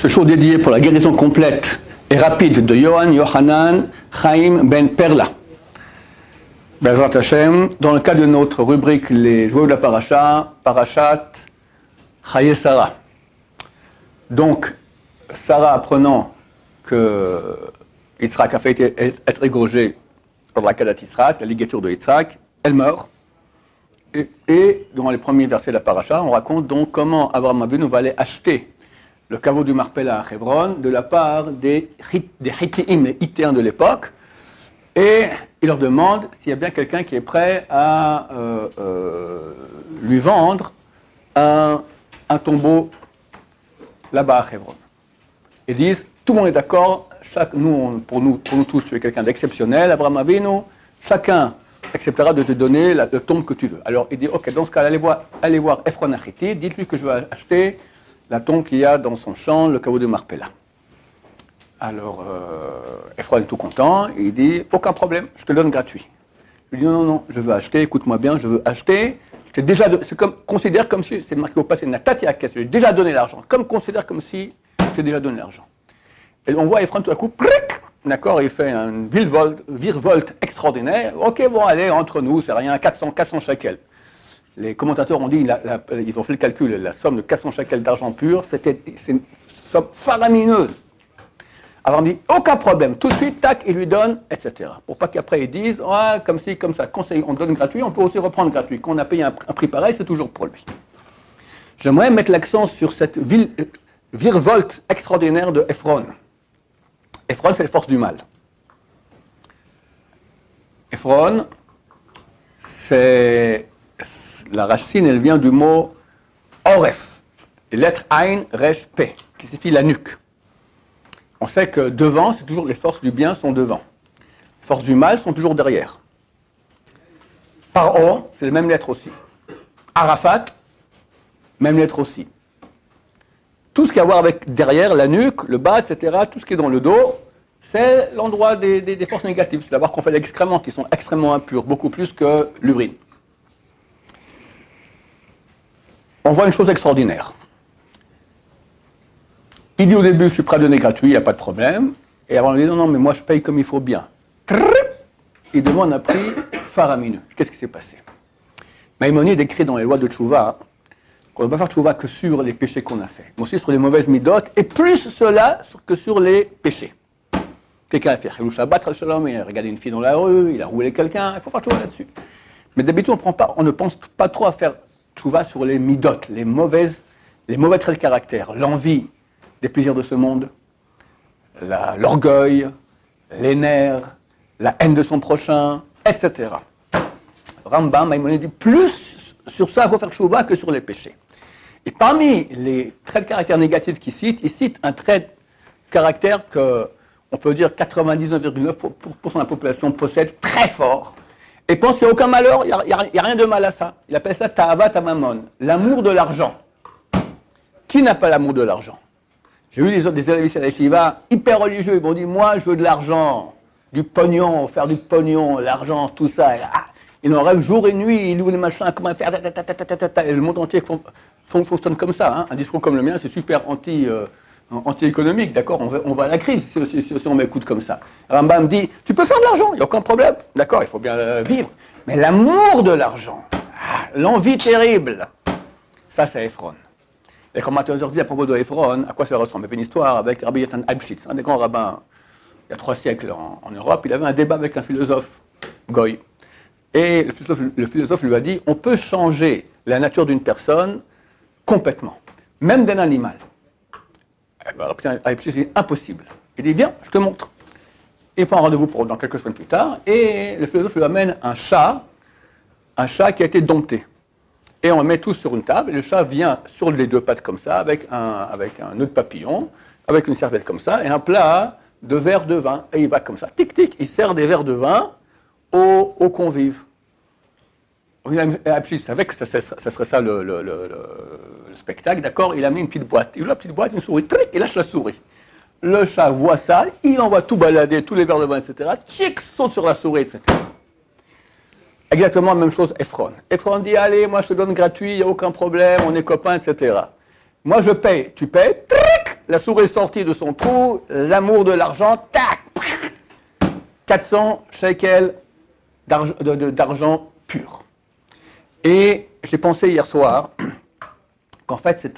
Ce show dédié pour la guérison complète et rapide de Johan Yohanan Chaim Ben Perla. Bezrat Hashem, dans le cadre de notre rubrique Les Joyaux de la Paracha, Parachat Chaye Sarah. Donc, Sarah apprenant que Yitzhak a fait être égorgé lors de la Kadat Yitzhak, la ligature de Yitzhak, elle meurt. Et dans les premiers versets de la Paracha, on raconte donc comment Abraham Avinu va aller acheter le caveau du Marpella à Hebron de la part des Hittiim, les Hittéens de l'époque, et il leur demande s'il y a bien quelqu'un qui est prêt à lui vendre un tombeau là-bas à Hebron. Ils disent, tout le monde est d'accord, pour nous tous, tu es quelqu'un d'exceptionnel, Abraham Avinu, chacun acceptera de te donner le tombe que tu veux. Alors il dit, ok, dans ce cas, allez voir Ephron Achiti, dites-lui que je veux acheter la tombe qu'il y a dans son champ, le caveau de Marpella. Alors, Ephron est tout content, et il dit, aucun problème, je te le donne gratuit. Il dit, non, je veux acheter, écoute-moi bien, je veux acheter, considère comme si, c'est marqué au passé, Natati Akes, j'ai déjà donné l'argent, considère comme si j'ai déjà donné l'argent. Et on voit Ephron tout à coup, d'accord, il fait un virevolte extraordinaire, ok, bon, allez, entre nous, c'est rien, 400 shekels. Les commentateurs ont dit, ils ont fait le calcul, la somme de 400 shekels d'argent pur, c'est une somme faramineuse. Alors on dit, aucun problème, tout de suite, tac, il lui donne, etc. Pour pas qu'après ils disent, ouais, comme ci, comme ça, conseil, on donne gratuit, on peut aussi reprendre gratuit. Quand on a payé un prix pareil, c'est toujours pour lui. J'aimerais mettre l'accent sur cette virevolte extraordinaire de Ephron. Ephron, c'est les forces du mal. Ephron, c'est... La racine, elle vient du mot Oref, les lettres Ain, Resh, P, qui signifie la nuque. On sait que devant, c'est toujours les forces du bien sont devant. Les forces du mal sont toujours derrière. Paro, c'est les mêmes lettres aussi. Arafat, même lettre aussi. Tout ce qui a à voir avec derrière, la nuque, le bas, etc., tout ce qui est dans le dos, c'est l'endroit des forces négatives. C'est d'abord qu'on fait l'excrément, qui sont extrêmement impurs, beaucoup plus que l'urine. On voit une chose extraordinaire. Il dit au début, je suis prêt à donner gratuit, il n'y a pas de problème. Et avant, il dit, non, mais moi je paye comme il faut bien. Il demande un prix faramineux. Qu'est-ce qui s'est passé? Maïmonide écrit dans les lois de Tchouva qu'on ne va pas faire Tchouva que sur les péchés qu'on a faits, mais aussi sur les mauvaises midotes, et plus cela que sur les péchés. Quelqu'un a fait Chilou Shabbat, il a regardé une fille dans la rue, il a roulé quelqu'un, il faut faire Tchouva là-dessus. Mais d'habitude, on ne pense pas trop à faire Tchouva sur les midotes, les mauvais traits de caractère, l'envie des plaisirs de ce monde, l'orgueil, les nerfs, la haine de son prochain, etc. Rambam, Maïmonide dit, plus sur ça, il faut faire tchouva que sur les péchés. Et parmi les traits de caractère négatifs qu'il cite, il cite un trait de caractère que, on peut dire, 99,9% de la population possède très fort, et pense qu'il n'y a aucun malheur, il n'y a rien de mal à ça. Il appelle ça ta'avat hamamon, l'amour de l'argent. Qui n'a pas l'amour de l'argent? J'ai eu des élèves ici à la Yeshiva, hyper religieux, ils m'ont dit, moi je veux de l'argent, du pognon, faire du pognon, l'argent, tout ça. Ils en rêvent jour et nuit, ils louent les machins, comment faire, et le monde entier fonctionne comme ça. Hein. Un discours comme le mien, c'est super anti-économique, d'accord, on va à la crise si on m'écoute comme ça. Rambam me dit, tu peux faire de l'argent, il n'y a aucun problème, d'accord, il faut bien vivre, mais l'amour de l'argent, l'envie terrible, ça c'est Ephron. Les commentateurs disent à propos de Ephron, à quoi ça ressemble? Il y avait une histoire avec Rabbi Yatan Abshitz, un des grands rabbins, il y a 3 siècles en Europe, il avait un débat avec un philosophe, Goy. Et le philosophe lui a dit, on peut changer la nature d'une personne complètement, même d'un animal. Abshitz dit, impossible. Il dit, viens, je te montre. Il fait un rendez-vous dans quelques semaines plus tard, et le philosophe lui amène un chat qui a été dompté. Et on le met tous sur une table, et le chat vient sur les 2 pattes comme ça, avec un nœud de papillon, avec une serviette comme ça, et un plat de verre de vin. Et il va comme ça, tic tic, il sert des verres de vin aux convives. Abshitz savait que ça serait ça le spectacle, d'accord? Il a mis une petite boîte. Il ouvre la petite boîte, une souris, tric, il lâche la souris. Le chat voit ça, il envoie tout balader, tous les verres de vin, etc. Tchic, saute sur la souris, etc. Exactement la même chose, Ephron. Ephron dit, allez, moi je te donne gratuit, il n'y a aucun problème, on est copains, etc. Moi je paye, tu payes, tric, la souris est sortie de son trou, l'amour de l'argent, tac, 400 shekels d'argent pur. Et j'ai pensé hier soir qu'en fait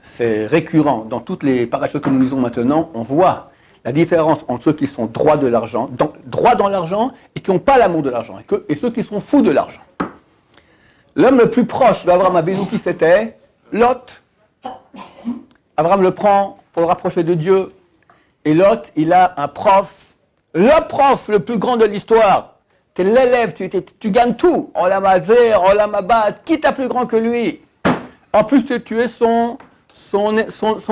c'est récurrent dans toutes les parachutes que nous lisons maintenant, on voit la différence entre ceux qui sont droits de l'argent, droits dans l'argent et qui n'ont pas l'amour de l'argent, et ceux qui sont fous de l'argent. L'homme le plus proche d'Abraham Avinu qui c'était Lot. Abraham le prend pour le rapprocher de Dieu. Et Lot, il a un prof, le prof le plus grand de l'histoire. Tu es l'élève, tu gagnes tout. Olam Hazeh, Olam Haba, qui t'a plus grand que lui? En plus, tu es son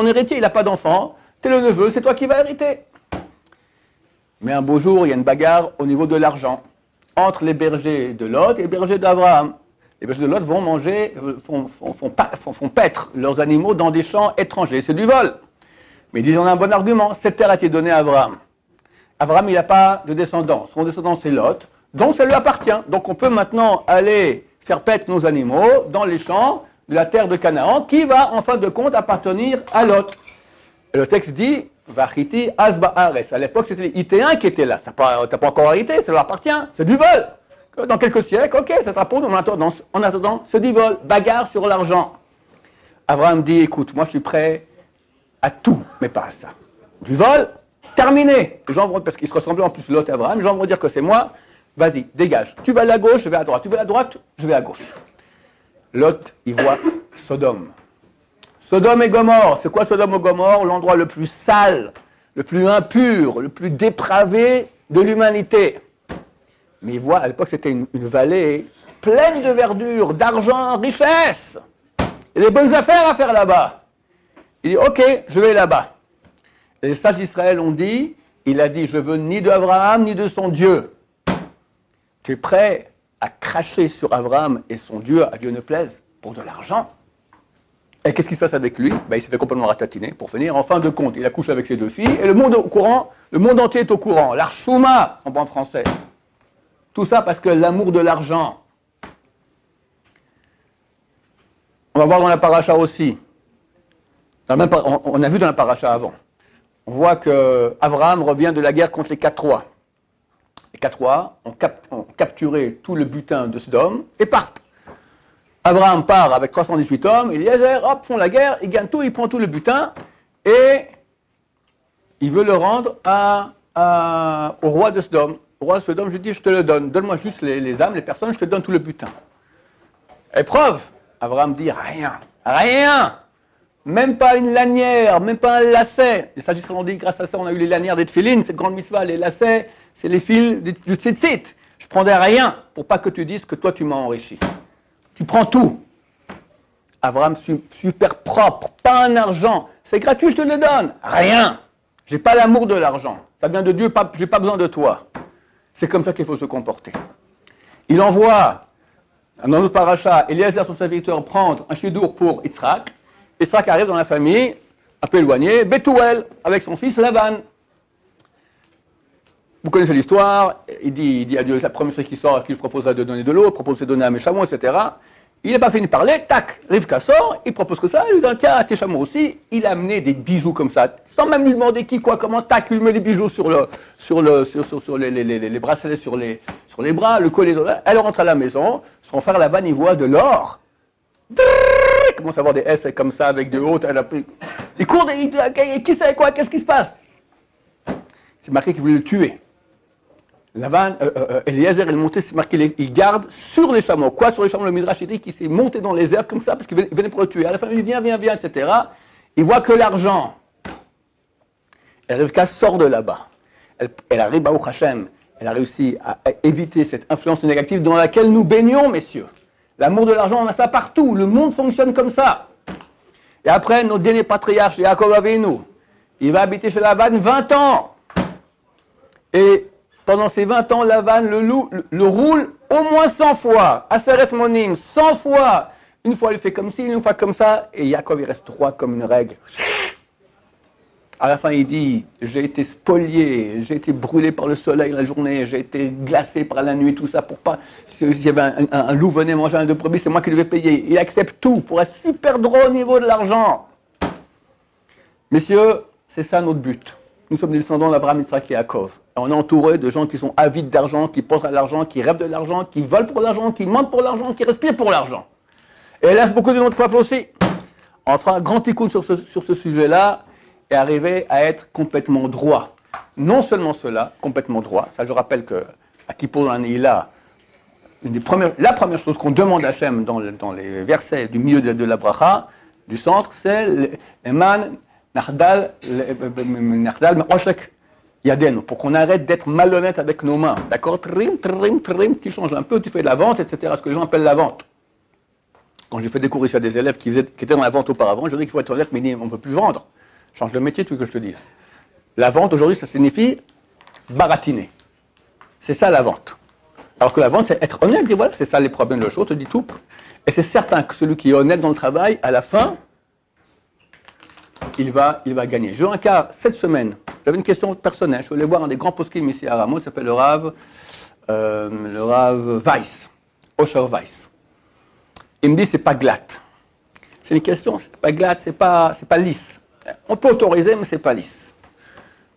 héritier, il n'a pas d'enfant. Tu es le neveu, c'est toi qui vas hériter. Mais un beau jour, il y a une bagarre au niveau de l'argent entre les bergers de Lot et les bergers d'Abraham. Les bergers de Lot vont manger, font paître leurs animaux dans des champs étrangers. C'est du vol. Mais ils disent, on a un bon argument. Cette terre a été donnée à Abraham. Abraham, il n'a pas de descendants. Son descendant, c'est Lot. Donc, ça lui appartient. Donc, on peut maintenant aller faire paître nos animaux dans les champs de la terre de Canaan, qui va, en fin de compte, appartenir à Lot. Et le texte dit, Vachiti Asba Ares. À l'époque, c'était les Hitéens qui étaient là. Tu n'as pas encore hérité, ça leur appartient. C'est du vol. Dans quelques siècles, ok, ça sera pour nous. En attendant, c'est du vol. Bagarre sur l'argent. Abraham dit, écoute, moi je suis prêt à tout, mais pas à ça. Du vol, terminé. Les gens vont, parce qu'ils se ressemblaient en plus Lot et Abraham, les gens vont dire que c'est moi. Vas-y, dégage. Tu vas à la gauche, je vais à droite. Tu vas à la droite, je vais à gauche. Lot, il voit Sodome. Sodome et Gomorrhe. C'est quoi Sodome et Gomorrhe? L'endroit le plus sale, le plus impur, le plus dépravé de l'humanité. Mais il voit, à l'époque, c'était une vallée pleine de verdure, d'argent, richesse. Il y a des bonnes affaires à faire là-bas. Il dit, ok, je vais là-bas. Et les sages d'Israël ont dit, il a dit, je veux ni d'Abraham, ni de son Dieu. Tu es prêt à cracher sur Abraham et son Dieu, à Dieu ne plaise, pour de l'argent? Et qu'est-ce qui se passe avec lui? Il s'est fait complètement ratatiner, pour finir. En fin de compte, il accouche avec ses deux filles, et le monde entier est au courant. L'archouma, en bon français. Tout ça parce que l'amour de l'argent. On va voir dans la paracha aussi. On a vu dans la paracha avant. On voit qu'Abraham revient de la guerre contre les 4 rois. Les 4 rois ont capturé tout le butin de Sodome et partent. Abraham part avec 318 hommes, Eliezer, hop, font la guerre, il gagne tout, il prend tout le butin et il veut le rendre au roi de Sodome. Au roi de Sodome, je dis, je te le donne. Donne-moi juste les âmes, les personnes, je te donne tout le butin. Épreuve. Abraham dit, rien. Même pas une lanière, même pas un lacet. Les sages ont dit, grâce à ça, on a eu les lanières des tefilines, cette grande mitzvah. Les lacets, c'est les fils du tzitzit. Je prendrai rien pour pas que tu dises que toi, tu m'as enrichi. Tu prends tout. Abraham, super propre, pas un argent. C'est gratuit, je te le donne. Rien. J'ai pas l'amour de l'argent. Ça vient de Dieu, j'ai pas besoin de toi. C'est comme ça qu'il faut se comporter. Il envoie, dans notre paracha, Eliezer, son serviteur, prendre un chidour pour Yitzhak. Yitzhak arrive dans la famille, un peu éloignée, Bethuel, avec son fils Lavan. Vous connaissez l'histoire, il dit à Dieu, la première chose qui sort, qu'il proposerait de donner de l'eau, propose de donner à mes chameaux, etc. Il n'a pas fini de parler, tac, Rivka sort, il propose que ça, il lui dit, tiens, à tes chameaux aussi. Il a amené des bijoux comme ça, sans même lui demander qui, quoi, comment, tac, il met les bijoux sur les bracelets, sur les bras, le collet, elle rentre à la maison, son frère Lavan, il voit de l'or. Il commence à avoir des S comme ça, avec de hautes, il court, qui c'est, quoi, qu'est-ce qui se passe? C'est marqué qu'il voulait le tuer. Lavan, Eliezer, il montait, c'est marqué, il garde sur les chameaux. Quoi sur les chameaux? Le Midrash dit qu'il s'est monté dans les airs comme ça, parce qu'il venait pour le tuer. À la fin, il dit viens, etc. Il voit que l'argent. Et Rivka sort de là-bas. Elle arrive, Baruch Hashem, elle a réussi à éviter cette influence négative dans laquelle nous baignons, messieurs. L'amour de l'argent, on a ça partout. Le monde fonctionne comme ça. Et après, notre dernier patriarche, Yaakov Avinu, il va habiter chez Lavan 20 ans. Et pendant ces 20 ans, Lavan le roule au moins 100 fois. Aseret Monim, 100 fois. Une fois, il fait comme ci, une fois comme ça. Et Yaakov, il reste droit comme une règle. À la fin, il dit, j'ai été spolié, j'ai été brûlé par le soleil la journée, j'ai été glacé par la nuit, tout ça, pour pas... S'il y avait un loup venait manger un de brebis, c'est moi qui devais payer. Il accepte tout pour être super droit au niveau de l'argent. Messieurs, c'est ça notre but. Nous sommes des descendants d'Abraham, Yitzhak et Yaakov. Et on est entouré de gens qui sont avides d'argent, qui pensent à l'argent, qui rêvent de l'argent, qui volent pour l'argent, qui mentent pour l'argent, qui respirent pour l'argent. Et hélas, beaucoup de notre peuple aussi. On fera un grand tikkun sur ce sujet-là et arriver à être complètement droit. Non seulement cela, complètement droit. Ça, je rappelle que à Kippour, dans la Neila, la première chose qu'on demande à Hachem dans les versets du milieu de la bracha, du centre, c'est Eman Nachdal Me'oshek Yadenu, pour qu'on arrête d'être malhonnête avec nos mains. D'accord? Trim, trim, trim, tu changes un peu, tu fais de la vente, etc. Ce que les gens appellent la vente. Quand j'ai fait des cours ici à des élèves qui étaient dans la vente auparavant, je dis qu'il faut être honnête, mais on ne peut plus vendre. Change de métier, tu veux que je te dise. La vente, aujourd'hui, ça signifie baratiner. C'est ça la vente. Alors que la vente, c'est être honnête, dire voilà, c'est ça les problèmes de la chose, te dit tout. Et c'est certain que celui qui est honnête dans le travail, à la fin, il va gagner. J'ai eu un cas cette semaine. J'avais une question personnelle. Je suis allé voir un des grands poskim ici à Rameau, qui s'appelle le Rav Weiss, Osher Weiss. Il me dit c'est pas glatte. C'est une question, c'est pas glatte, c'est pas lisse. On peut autoriser, mais c'est pas lisse.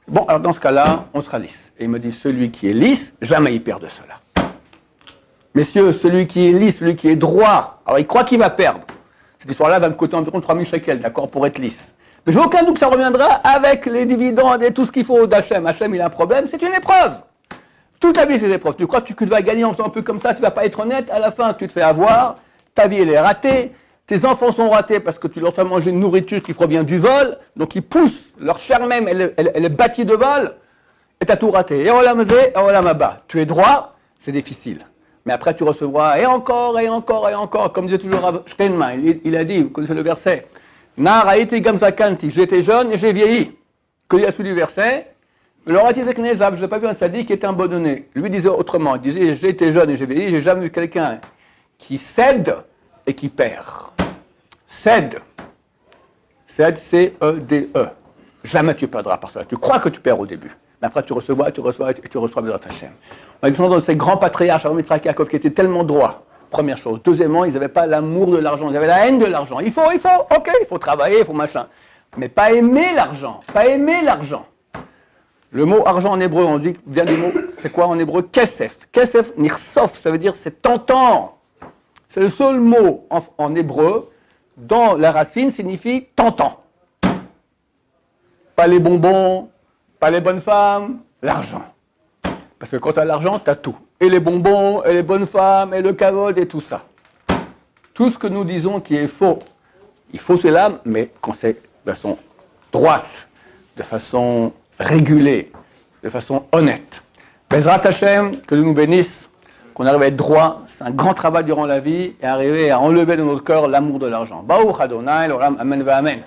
Bon, alors dans ce cas-là, on sera lisse. Et il me dit celui qui est lisse, jamais il perd de cela. Messieurs, celui qui est lisse, celui qui est droit, alors il croit qu'il va perdre. Cette histoire-là va me coûter environ 3000 shekels, d'accord, pour être lisse. Mais j'ai aucun doute que ça reviendra avec les dividendes et tout ce qu'il faut d'Hachem. Hachem, il a un problème, c'est une épreuve. Toute la vie, c'est une épreuve. Tu crois que tu vas gagner en faisant un peu comme ça, tu vas pas être honnête, à la fin, tu te fais avoir, ta vie, elle est ratée, tes enfants sont ratés parce que tu leur fais manger une nourriture qui provient du vol, donc ils poussent, leur chair même, elle est bâtie de vol, et tu as tout raté. Et olam zé, et olam haba. Tu es droit, c'est difficile. Mais après, tu recevras et encore, et encore, et encore. Comme disait toujours Rav Steinman, il a dit, vous connaissez le verset, Nar haïti gamzakanti, j'étais jeune et j'ai vieilli. Que dit la suite du verset? Le ratisek nezab, je n'ai pas vu un sadique qui était abandonné. Lui disait autrement, il disait, j'étais jeune et j'ai vieilli, j'ai jamais vu quelqu'un qui cède et qui perd. Cède. Cède, C-E-D-E. Jamais tu perdras par cela. Tu crois que tu perds au début. Mais après, tu reçois et tu reçois Bezrat Hashem. On est descendant de ces grands patriarches, Abraham, Yitzhak, Yaakov, qui étaient tellement droits. Première chose. Deuxièmement, ils n'avaient pas l'amour de l'argent, ils avaient la haine de l'argent. Il faut, ok, il faut travailler, il faut machin. Mais pas aimer l'argent, pas aimer l'argent. Le mot argent en hébreu, on dit, vient du mot, c'est quoi en hébreu? Kesef. Kesef, nirsof, ça veut dire c'est tentant. C'est le seul mot en hébreu dont la racine signifie tentant. Pas les bonbons, pas les bonnes femmes, l'argent. Parce que quand tu as l'argent, tu as tout. Et les bonbons, et les bonnes femmes, et le kavod, et tout ça. Tout ce que nous disons qui est faux, il faut cela, mais quand c'est de façon droite, de façon régulée, de façon honnête. Bezrat Hashem, que Dieu nous bénisse, qu'on arrive à être droit, c'est un grand travail durant la vie, et arriver à enlever de notre cœur l'amour de l'argent. Baruch Adonai, l'olam, amen va amen.